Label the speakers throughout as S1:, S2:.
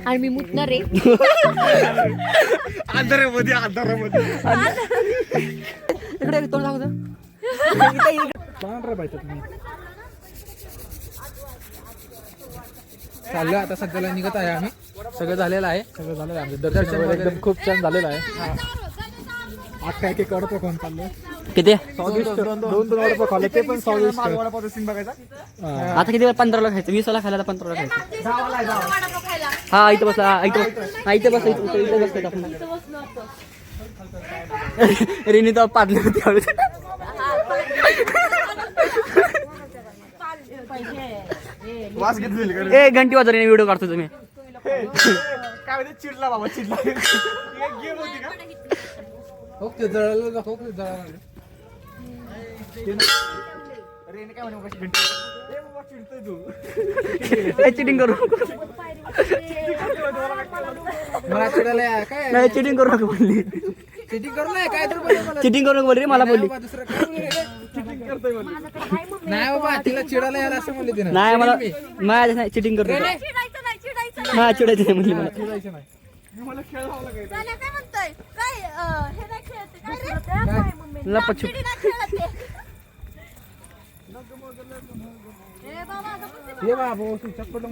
S1: आणि मी मुतणार रे.
S2: आधारामध्ये
S3: इकडे तोंड दाखवतो.
S2: पांढरा पाहिजे तुम्ही. चाललो आता सध्याला निघत आहे आम्ही.
S3: सगळं झालेलं आहे.
S2: दर्शन वगैरे एकदम खूप छान झालेलं आहे. आता एक एक वडापाव खाऊन चाललो.
S3: किती
S2: दोन वडापाव खाल्ले ते पण वडापाव सीन बघायचा.
S3: आता किती 15ला खायचं 20ला खायला 15ला खायचं. हा इथं बसला इथे बसला आपण. रेनी तर पाडली होती.
S2: वास घेतलेली का?
S3: ए घंटी वाजव रेनी व्हिडिओ काढतो तुम्ही.
S2: काय म्हणते चिडला बाबा चिडला. गेम होती का? ओके जळालं दाखव जळालं. अरे काय म्हणे कशी घंटी. ए बाबा चिडतोय तू.
S3: चिटिंग करू
S2: मला चिडायला काय
S3: नाही. चिटिंग करू नको बोलली.
S2: चिटिंग करू नाही काय तर बोलले.
S3: चिटिंग करू नको बोल रे मला बोलली.
S2: दुसरं काय बोलले चिटिंग करतोय बोलली. नाही बाबा तिला चिडायला यायला असं बोलले तिने.
S3: नाही मला माझ्या नाही चिटिंग करतो.
S1: चिडायचं नाही
S3: मला चिडायचं नाही म्हणली मला.
S2: चिडायचं नाही. मला खेळावं लागेल.
S1: काय म्हणतोय काय हे नाही खेळत काय रे.
S3: लपछुप.
S2: ये बाबा चप्पल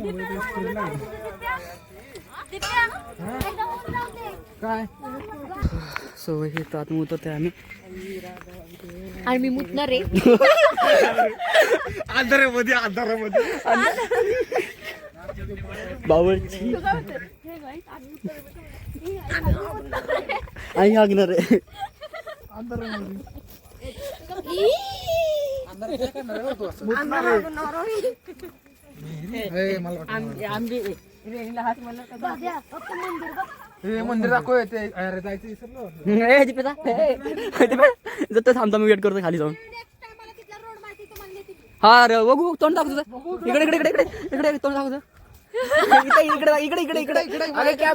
S2: काय
S3: सो हे तर आत उतरते आम्ही.
S1: आणि मी मुतणार रे.
S2: आधारामध्ये
S3: बावळची आई हागणार आहे.
S2: मंदिर दाखव ते जायचं विसरलो.
S3: जर थांबता मी वेट करतो खाली जाऊन. हा रे बघू तोंड दाखवतो. इकडे इकडे इकडे इकडे इकडे तोंड दाखवतो. इकडे इकडे इकडे इकडे इकडे.